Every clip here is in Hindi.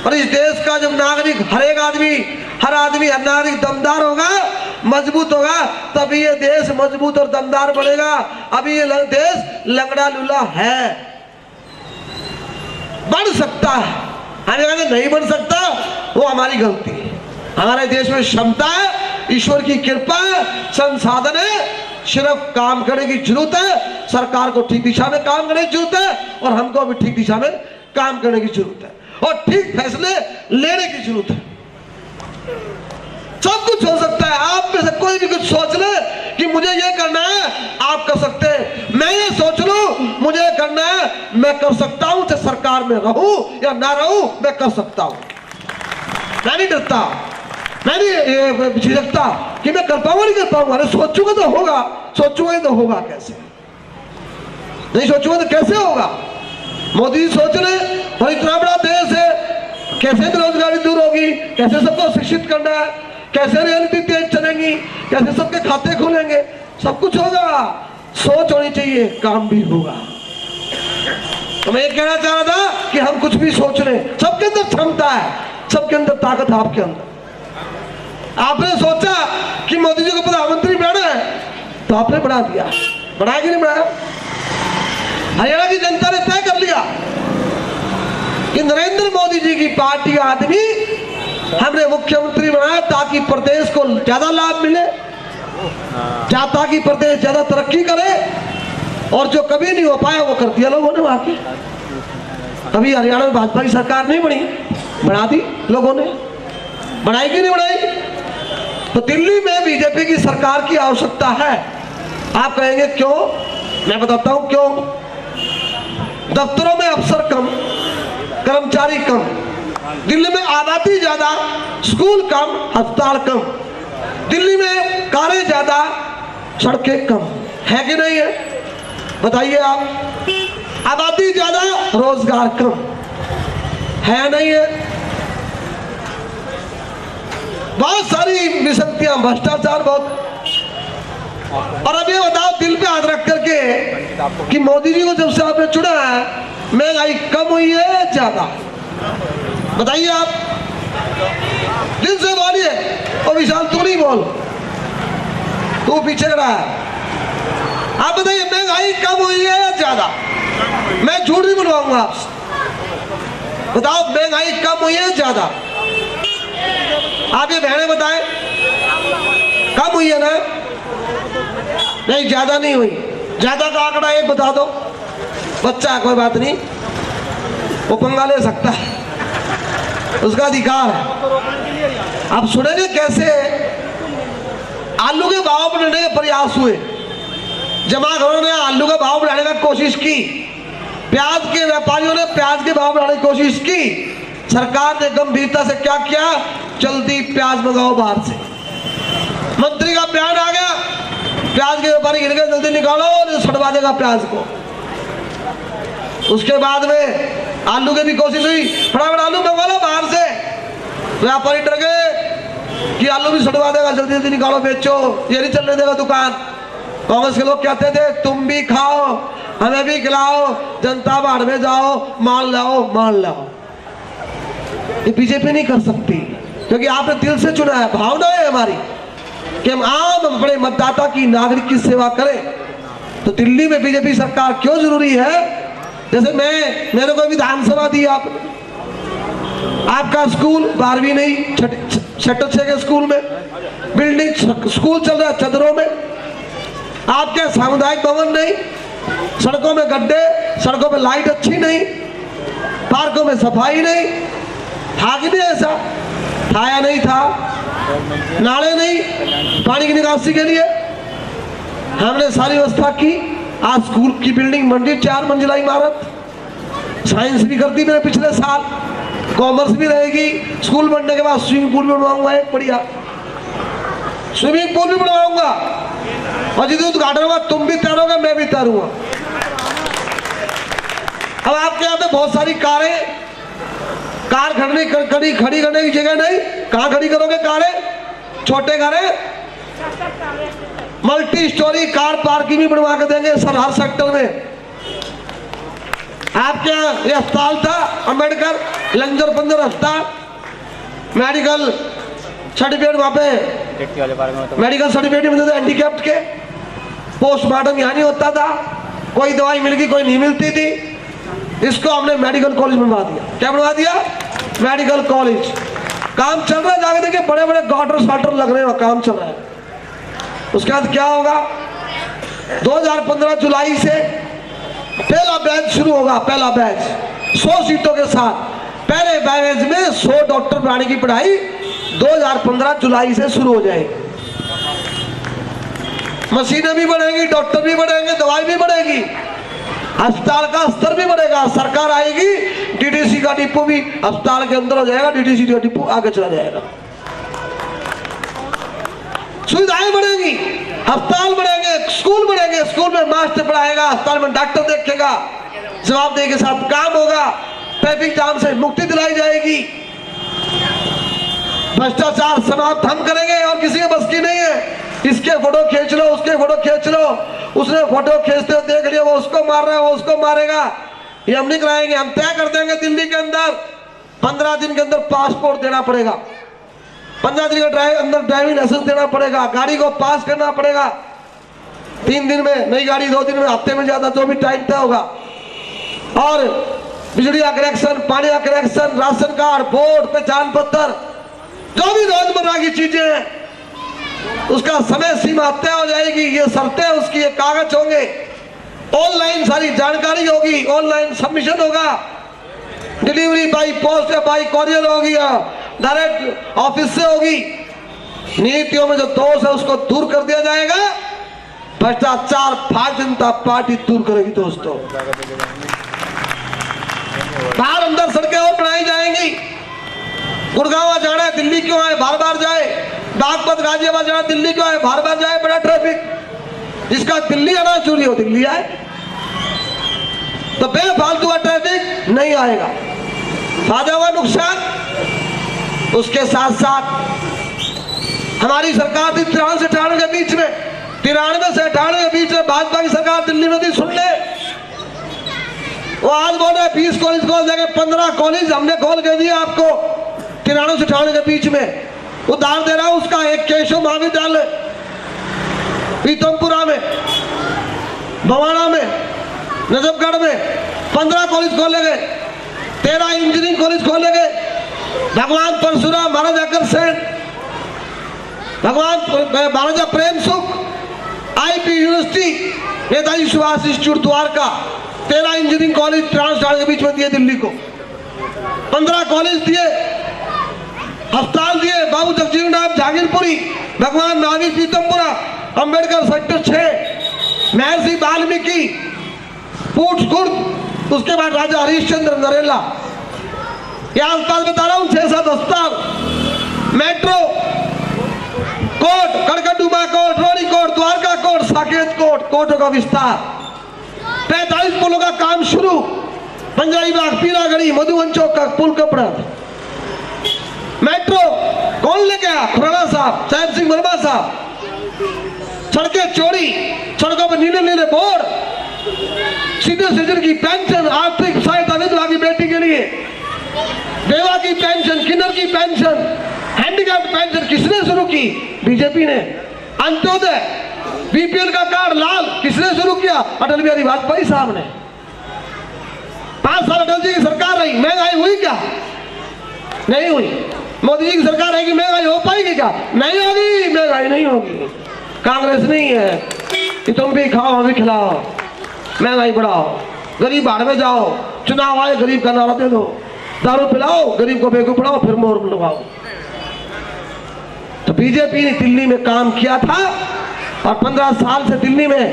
और इस देश का जब नागरिक हर नागरिक दमदार होगा, मजबूत होगा, तभी ये देश मजबूत और दमदार बनेगा। अभी ये देश लंगड़ा लूला है। बन सकता है, हमें कहते नहीं बन सकता, वो हमारी गलती है। हमारे देश में क्षमता है, ईश्वर की कृपा है, संसाधन है, सिर्फ काम करने की जरूरत है। सरकार को ठीक दिशा में काम करने की जरूरत है और हमको भी ठीक दिशा में काम करने की जरूरत है और ठीक फैसले लेने की जरूरत है। सब कुछ हो सकता है। आप में से कोई भी कुछ सोच ले कि मुझे ये करना है, आप कर सकते हैं। मैं ये सोच लूं मुझे करना है, मैं कर सकता हूं। चाहे सरकार में रहूं या ना रहूं, मैं कर सकता हूं। मैं नहीं डरता, मैं नहीं झिझकता कि मैं कर पाऊंगा नहीं कर पाऊंगा। अरे सोचूंगा तो होगा, सोचूंगा तो होगा कैसे? नहीं सोचूंगा तो कैसे होगा? मोदी जी सोच रहे और इतना बड़ा देश है, कैसे बेरोजगारी दूर होगी, कैसे सबको शिक्षित करना है, कैसे रियलिटी तेज चलेंगी, कैसे सबके खाते खुलेंगे, सब कुछ होगा। सोच होनी चाहिए, काम भी होगा। तो मैं ये कहना चाह रहा था कि हम कुछ भी सोच रहे, सबके अंदर क्षमता है, सबके अंदर ताकत है। आपके अंदर आपने सोचा कि मोदी जी को प्रधानमंत्री बनाना है तो आपने बना दिया, बनाया कि नहीं बनाया? हरियाणा की जनता ने तय कर लिया कि नरेंद्र मोदी जी की पार्टी आदमी हमने मुख्यमंत्री बनाया ताकि प्रदेश को ज्यादा लाभ मिले, ताकि प्रदेश ज्यादा तरक्की करे। और जो कभी नहीं हो पाया वो कर दिया लोगों ने वहां के। अभी हरियाणा में भाजपा की सरकार नहीं बनी, बना दी लोगों ने। बनाई कि नहीं बनाई? तो दिल्ली में बीजेपी की सरकार की आवश्यकता है। आप कहेंगे क्यों? मैं बताता हूं क्यों। दफ्तरों में अफसर कम, कर्मचारी कम, दिल्ली में आबादी ज्यादा, स्कूल कम, अस्पताल कम, दिल्ली में कारें ज्यादा, सड़कें कम, है कि नहीं है? बताइए आप। आबादी ज्यादा, रोजगार कम, है नहीं है? बहुत सारी विसंगतियां, भ्रष्टाचार बहुत। और अब ये बताओ दिल पे हाथ रख करके कि मोदी जी को जब से आपने चुना है महंगाई कम हुई है ज्यादा? बताइए आप, दिल से बोलिए। और विशाल तू नहीं बोल, तू पीछे खड़ा है। आप बताइए महंगाई कम हुई है या ज्यादा? मैं झूठ नहीं बुलवाऊंगा आपसे। बताओ महंगाई कम हुई है ज्यादा? आप ये बहनें बताएं, कम हुई है ना? नहीं, ज्यादा नहीं हुई। ज्यादा का आंकड़ा एक बता दो। बच्चा है, कोई बात नहीं, वो पंगा ले सकता है, उसका अधिकार है। आप सुनेंगे कैसे आलू के भाव बढ़ाने के प्रयास हुए, जमाखोरों ने आलू का भाव बढ़ाने की कोशिश की, प्याज के व्यापारियों ने प्याज के भाव बढ़ाने की कोशिश की। सरकार ने गंभीरता से क्या किया? जल्दी प्याज मंगाओ बाहर से। मंत्री का बयान आ गया, प्याज के व्यापारी गिर गए, जल्दी निकालो, नहीं सड़वा देगा प्याज को। उसके बाद में आलू की भी कोशिश हुई, फटाफट आलू मंगा लो बाहर से। व्यापारी डर गए कि आलू भी सड़वा देगा, जल्दी जल्दी निकालो बेचो, ये नहीं चलने देगा दुकान। कांग्रेस के लोग कहते थे तुम भी खाओ, हमें भी खिलाओ, जनता बाढ़ में जाओ, माल लाओ, माल लाओ। ये बीजेपी नहीं कर सकती, क्योंकि आपने दिल से चुना है। भावना है हमारी कि हम आम अपने मतदाता की, नागरिक की सेवा करें। तो दिल्ली में बीजेपी सरकार क्यों जरूरी है? जैसे मेरे को विधानसभा दी आपने, आपका स्कूल 12वीं नहीं, छठे के स्कूल में बिल्डिंग, स्कूल चल रहा है चदरों में। आपके सामुदायिक भवन नहीं, सड़कों में गड्ढे, सड़कों में लाइट अच्छी नहीं, पार्कों में सफाई नहीं। था कि नहीं ऐसा? था या नहीं था? नाले नहीं, पानी की निकासी के लिए हमने सारी व्यवस्था की। आज स्कूल की बिल्डिंग बन रही, 4 मंजिला इमारत। साइंस भी करती मैंने पिछले साल, कॉमर्स भी रहेगी। स्कूल बनने के बाद स्विमिंग पूल भी बनवाऊंगा, एक बढ़िया स्विमिंग पूल भी बनवाऊंगा। और जिस उद्घाटन होगा तुम भी तैरोगे, मैं भी तैरूंगा। अब आपके यहाँ पे बहुत सारी कार खड़ी करने की जगह नहीं, कहाँ खड़ी करोगे कारें? छोटे कारें, मल्टी स्टोरी कार पार्किंग भी बनवा के देंगे सर, हर सेक्टर में। आपके यहाँ ये अस्पताल था अम्बेडकर, लंजर पंजर अस्पताल, मेडिकल सर्टिफिकेट वहाँ पे, मेडिकल सर्टिफिकेट मिलते थे हैंडीकैप्ड के, पोस्टमार्टम यहाँ नहीं होता था, कोई दवाई मिल गई कोई नहीं मिलती थी। इसको हमने मेडिकल कॉलेज बनवा दिया। क्या बनवा दिया? Medical college. काम चल रहा है, जाके देखिए बड़े बड़े गाटर साटर लग रहे हैं, काम चल रहा है। उसके बाद क्या होगा? 2015 जुलाई से पहला बैच शुरू होगा। पहला बैच 100 सीटों के साथ। पहले बैच में 100 डॉक्टर बनाने की पढ़ाई 2015 जुलाई से शुरू हो जाएगी। मशीनें भी बढ़ेंगी, डॉक्टर भी बढ़ेंगे, दवाई भी बढ़ेगी, अस्पताल का स्तर भी बढ़ेगा। सरकार आएगी, डीडीसी का डिपो भी अस्पताल के अंदर हो जाएगा, डीडीसी का डिपो आगे चला जाएगा। सुविधाएं बढ़ेंगी, अस्पताल बढ़ेंगे, स्कूल बढ़ेंगे, स्कूल में मास्टर पढ़ाएगा, अस्पताल में डॉक्टर देखेगा, जवाबदेही के साथ काम होगा, ट्रैफिक जाम से मुक्ति दिलाई जाएगी, भ्रष्टाचार समाप्त हम करेंगे और किसी के बस की नहीं है। इसके फोटो खींच लो, उसके फोटो खींच लो, उसने फोटो खींचते हो देख लिया, वो उसको मार रहा है, वो उसको मारेगा, ये हम नहीं कराएंगे। हम तय कर देंगे दिल्ली के अंदर 15 दिन के अंदर पासपोर्ट देना पड़ेगा, 15 दिन के अंदर ड्राइविंग लाइसेंस देना पड़ेगा, गाड़ी को पास करना पड़ेगा, 3 दिन में नई गाड़ी, 2 दिन में, हफ्ते में, ज्यादा जो भी टाइम तय होगा। और बिजली का कनेक्शन, पानी का कनेक्शन, राशन कार्ड, वोट, पहचान पत्र, जो भी रोजमर्रा की चीजें हैं उसका समय सीमा तय हो जाएगी। ये शर्तें उसकी, ये कागज होंगे, ऑनलाइन सारी जानकारी होगी, ऑनलाइन सबमिशन होगा, डिलीवरी बाई पोस्ट या बाई कॉरियर होगी या डायरेक्ट ऑफिस से होगी। नीतियों में जो दोष है उसको दूर कर दिया जाएगा। भ्रष्टाचार भारतीय जनता पार्टी दूर करेगी दोस्तों। बाहर अंदर सड़कें और बनाई जाएंगी। गुड़गांव जाना है, दिल्ली क्यों आए, बार बार जाए। बागपत गाजियाबाद जाना, दिल्ली क्यों आए, बार बार जाए। बड़ा ट्रैफिक, जिसका दिल्ली आना जरूरी हो दिल्ली आए, तो बेफालतू का ट्रैफिक नहीं आएगा। फायदा हुआ, नुकसान। उसके साथ साथ हमारी सरकार थी 93 से 98 के बीच में, 93 से 98 के बीच में भाजपा की सरकार दिल्ली में थी। सुन ले, वो आज बोल रहे 20 कॉलेज खोल देंगे, 15 कॉलेज हमने खोल के दिया आपको 93 से 98 के बीच में। उदाहरण दे रहा हूं, उसका एक केशव महाविद्यालय पीतमपुरा में, भवाना में, नजफगढ़ में 15 कॉलेज खोले गए, 13 इंजीनियरिंग कॉलेज खोले गए। भगवान परशुराम, महाराजा अग्रसेन, भगवान महाराजा प्रेम सुख, IP university, Netaji Subhash institute Dwarka, 13 engineering college ट्रांसटार के बीच में दिए दिल्ली को, 15 कॉलेज दिए, अस्पताल दिए, बाबू जगजीवन राम जहांगीरपुरी, भगवान महावीर पीतमपुरा, अंबेडकर सेक्टर 6, महर्षि वाल्मीकि, पूट, उसके बाद राजा हरिश्चंद्र नरेला। यह अस्पताल बता रहा हूं, 6-7 अस्पताल, मेट्रो, कोर्ट, कड़कड़डुमा कोर्ट, रोड़ी court, Dwarka court, Saket court, कोर्टों का विस्तार, 45 पुलों का काम शुरू, पंजाबी बाग, पीरागढ़ी, मधुबन चौक का पुल कपड़ा। मेट्रो कौन लेके आया? खुराना साहब, साहब सिंह वर्मा साहब। सड़कें चौड़ी, सड़कों पर नीले नीले बोर्ड, सीनियर सिटीजन की पेंशन, आर्थिक सहायता विधवा की बेटी के लिए, बेवा की पेंशन, किन्नर की पेंशन, हैंडीकैप्ड पेंशन किसने शुरू की? बीजेपी ने। अंत्योदय, बीपीएल का कार्ड लाल किसने शुरू किया? अटल बिहारी वाजपेयी साहब ने। 5 साल अटल जी की सरकार रही, महंगाई हुई क्या? नहीं हुई। मोदी जी की सरकार रहेगी, महंगाई हो पाएगी क्या? नहीं होगी, महंगाई नहीं होगी। कांग्रेस नहीं है कि तुम भी खाओ हम भी खिलाओ, महंगाई बढ़ाओ, गरीब बाढ़ में जाओ, चुनाव आए गरीब का नारा दे दो, दारू पिलाओ, गरीब को बेवकूफ बनाओ, फिर मोहर लगाओ। तो बीजेपी ने दिल्ली में काम किया था और 15 साल से दिल्ली में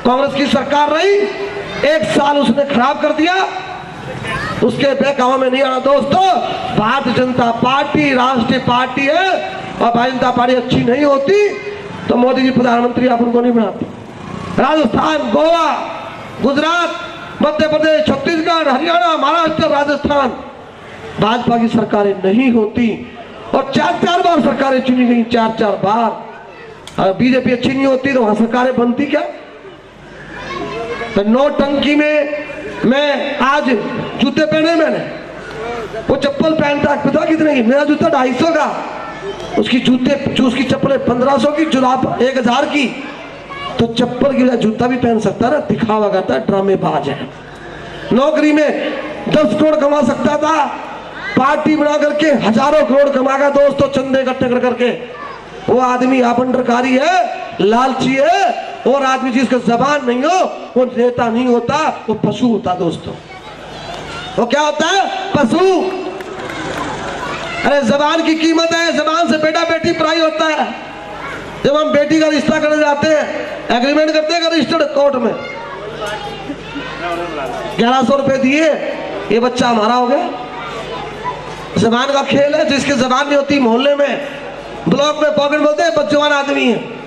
कांग्रेस की सरकार रही, 1 साल उसने खराब कर दिया, उसके बहकावे में नहीं आना दोस्तों। भारतीय जनता पार्टी राष्ट्रीय पार्टी है और भारतीय जनता पार्टी अच्छी नहीं होती तो मोदी जी प्रधानमंत्री आप उनको नहीं बनाते। राजस्थान, गोवा, गुजरात, मध्य प्रदेश, छत्तीसगढ़, हरियाणा, महाराष्ट्र, राजस्थान भाजपा की सरकारें नहीं होती और 4-4 बार सरकारें चुनी गई, 4-4 बार। और बीजेपी अच्छी नहीं होती तो वहां सरकारें बनती क्या? तो नोटंकी में मैं आज जूते पहने, मैंने वो चप्पल पहनता है, पता कितने की? मेरा जूता 250 का, उसकी चप्पल 1500 की, जुराब 1000 की। तो चप्पल की वजह जूता भी पहन सकता है ना, दिखावा करता है, ड्रामेबाज है। नौकरी में 10 करोड़ कमा सकता था, पार्टी बना करके हजारों करोड़ कमाएगा दोस्तों, चंदे इकट्ठे कर करके। वो आदमी आपंडरकारी है, लालची है। और आदमी जिसका जबान नहीं हो वो नेता नहीं होता, वो पशु होता दोस्तों। वो क्या होता है? पशु। अरे जबान की कीमत है, जबान से बेटा बेटी पराई होता है। जब हम बेटी का रिश्ता करने जाते हैं, एग्रीमेंट करते हैं रजिस्टर्ड कोर्ट में, 1100 रुपए दिए, ये बच्चा हमारा हो गया। जबान का खेल है, जिसकी जबान नहीं होती मोहल्ले में, ब्लॉक में पॉकेट बोलते हैं बदजुबान आदमी है,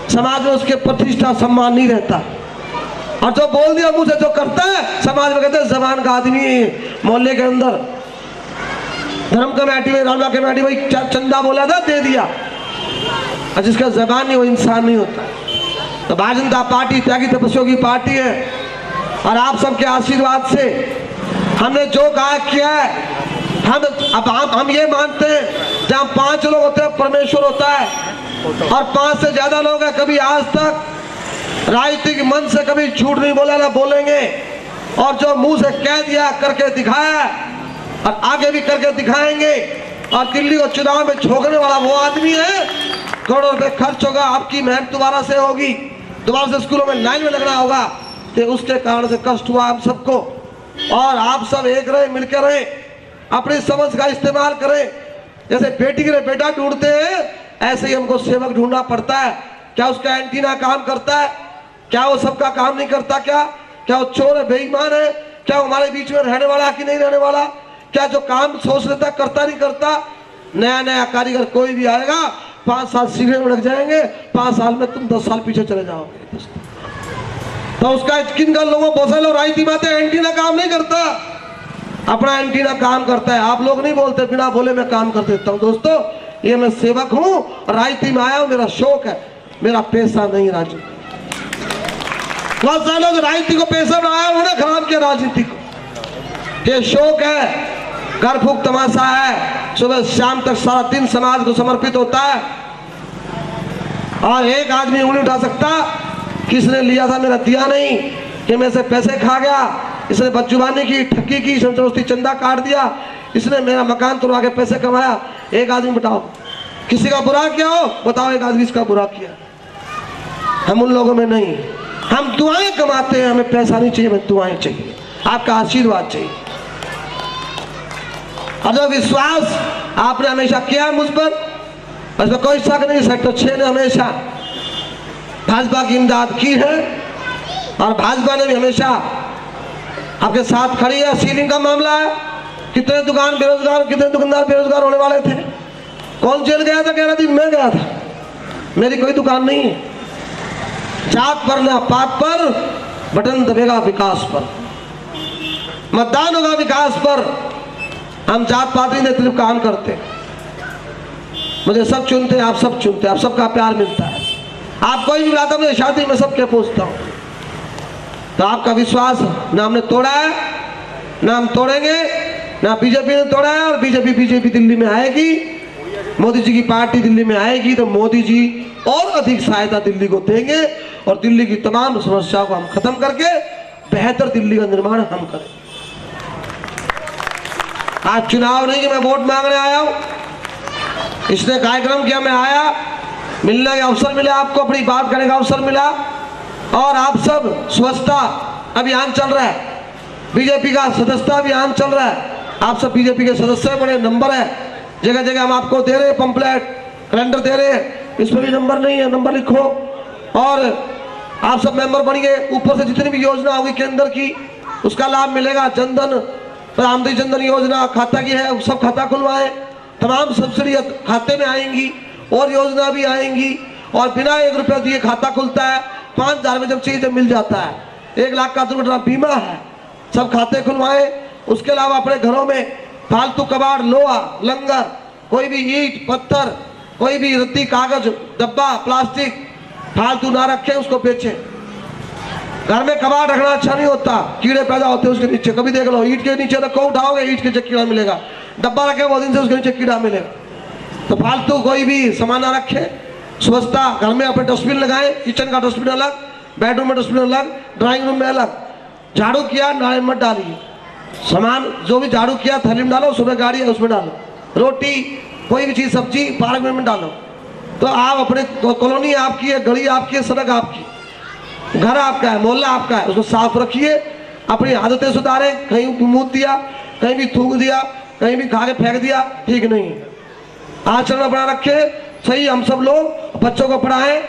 समाज में उसके प्रतिष्ठा सम्मान नहीं रहता। और जो बोल दिया मुझे जो करता है, समाज में कहते हैं जबान का आदमी है। मोहल्ले के अंदर धर्म कमेटी में, रामला कमेटी में चंदा बोला था, दे दिया। और जिसका जबान नहीं, वो इंसान नहीं होता। तो भारतीय जनता पार्टी त्यागी तपस्वियों की पार्टी है, और आप सबके आशीर्वाद से हमने जो कहा किया है। हम ये मानते हैं जहाँ 5 लोग होते हैं परमेश्वर होता है, और 5 से ज्यादा लोग हैं। कभी आज तक राजनीतिक मन से कभी झूठ नहीं बोला, ना बोलेंगे। और जो मुंह से कह दिया करके दिखाया, और आगे भी करके दिखाएंगे। और दिल्ली को चुनाव में झोंकने वाला वो आदमी है, करोड़ों रुपए खर्च होगा, आपकी मेहनत दोबारा से होगी, दोबारा से स्कूलों में लाइन में लगना होगा। तो उसके कारण से कष्ट हुआ हम सबको। और आप सब एक रहे, मिलकर रहे, अपनी समझ का इस्तेमाल करें। जैसे बेटी के लिए बेटा ढूंढते हैं, ऐसे ही हमको सेवक ढूंढना पड़ता है। क्या उसका एंटीना काम करता है? क्या वो सबका काम नहीं करता? क्या वो चोर है, बेईमान है? क्या वो हमारे बीच में रहने वाला कि नहीं रहने वाला? क्या जो काम सोच लेता करता नहीं करता? नया नया कारीगर कोई भी आएगा, 5 साल सीखने में लग जाएंगे, 5 साल में तुम 10 साल पीछे चले जाओगे। तो उसका यकीन कर लोगों, बहुत सारे लोग राजनीति में आते हैं, एंटीना काम नहीं करता। अपना एंटीना काम करता है। आप लोग नहीं बोलते, बिना बोले मैं काम कर देता हूँ। दोस्तों, ये मैं सेवक हूँ, राजनीति में आया हूँ, मेरा शौक है, मेरा पैसा नहीं राजनीति। बहुत सारे लोग राजनीति को पैसा बनाया, उन्होंने खराब किया राजनीति को। ये शौक है, घर फूक तमाशा है, सुबह शाम तक सारा दिन समाज को समर्पित होता है। और एक आदमी उंगली उठा सकता, किसने लिया था मेरा दिया नहीं, कि मैं से पैसे खा गया, इसने बदजुबानी की, ठगी की, जबरदस्ती चंदा काट दिया, इसने मेरा मकान तोड़वा के पैसे कमाया। एक आदमी बताओ किसी का बुरा किया हो, बताओ एक आदमी इसका बुरा किया। हम उन लोगों में नहीं, हम दुआएं कमाते हैं। हमें पैसा नहीं चाहिए, हमें दुआएं चाहिए, आपका आशीर्वाद चाहिए। और जो विश्वास आपने हमेशा किया है मुझ पर, इसमें कोई शक नहीं। सेक्टर 6 ने हमेशा भाजपा की इमदाद की है, और भाजपा ने भी हमेशा आपके साथ खड़ी है। सीलिंग का मामला है, कितने दुकान बेरोजगार, कितने दुकानदार बेरोजगार होने वाले थे। कौन जेल गया था? 11 दिन मैं गया था, मेरी कोई दुकान नहीं है। जात पर ना पात पर, बटन दबेगा विकास पर, मतदान होगा विकास पर। हम जात पात नहीं देते, काम करते। मुझे सब चुनते हैं, आप सब चुनते हैं, आप सबका प्यार मिलता है। आप कोई भी बुलाता, मुझे शादी में सबके पूछता हूँ। तो आपका विश्वास ना हमने तोड़ा है, ना हम तोड़ेंगे, ना बीजेपी ने तोड़ा है। और बीजेपी दिल्ली में आएगी, मोदी जी की पार्टी दिल्ली में आएगी, तो मोदी जी और अधिक सहायता दिल्ली को देंगे, और दिल्ली की तमाम समस्याओं को हम खत्म करके बेहतर दिल्ली का निर्माण हम करें। आज चुनाव नहीं कि मैं वोट मांगने आया हूं, इसने कार्यक्रम किया, मैं आया, मिलने का अवसर मिला, आपको अपनी बात करने का अवसर मिला। और आप सब स्वच्छता अभियान चल रहा है, बीजेपी का सदस्यता अभियान चल रहा है। आप सब बीजेपी के सदस्य बड़े, नंबर है जगह जगह हम आपको दे रहे हैं, पंपलेट कैलेंडर दे रहे हैं, इसमें भी नंबर नहीं है, नंबर लिखो। और आप सब मेंबर बनिए। ऊपर से जितनी भी योजना होगी केंद्र की, उसका लाभ मिलेगा। जनधन, प्रधानमंत्री जनधन योजना खाता की है, सब खाता खुलवाएं। तमाम सब्सिडी खाते में आएंगी, और योजना भी आएंगी। और बिना 1 रुपया दिए खाता खुलता है, 5,000 में जब चाहिए जब मिल जाता है। 1 लाख का दुर्घटना बीमा है, सब खाते खुलवाएं। उसके अलावा अपने घरों में फालतू कबाड़, लोहा, लंगर, कोई भी ईंट पत्थर, कोई भी रद्दी कागज, डब्बा, प्लास्टिक फालतू ना रखें, उसको बेचें। घर में कबाड़ रखना अच्छा नहीं होता, कीड़े पैदा होते हैं उसके नीचे। कभी देख लो, ईंट के नीचे रखो, उठाओगे ईंट के नीचे कीड़ा मिलेगा। डब्बा रखे बहुत दिन से, उसके नीचे कीड़ा मिलेगा। तो फालतू कोई भी सामान ना रखे। स्वच्छता, घर में अपने डस्टबिन लगाएं, किचन का डस्टबिन अलग, बेडरूम में डस्टबिन अलग, ड्राइंग रूम में अलग। झाड़ू किया नाले में मत डालिए, सामान जो भी झाड़ू किया थैली में डालो, सुबह गाड़ी है उसमें डालो, रोटी कोई भी चीज़ सब्जी पार्क में डालो। तो आप अपने कॉलोनी आपकी है, गली आपकी है, सड़क आपकी, घर आपका है, मोहल्ला आपका है, उसको साफ रखिए। अपनी आदतें सुधारें। कहीं भी मुँह दिया, कहीं भी थूक दिया, कहीं भी खा के फेंक दिया, ठीक नहीं। आचरण अपना रखे सही। हम सब लोग बच्चों को पढ़ाएं,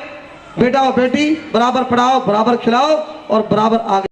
बेटा और बेटी बराबर पढ़ाओ, बराबर खिलाओ और बराबर आगे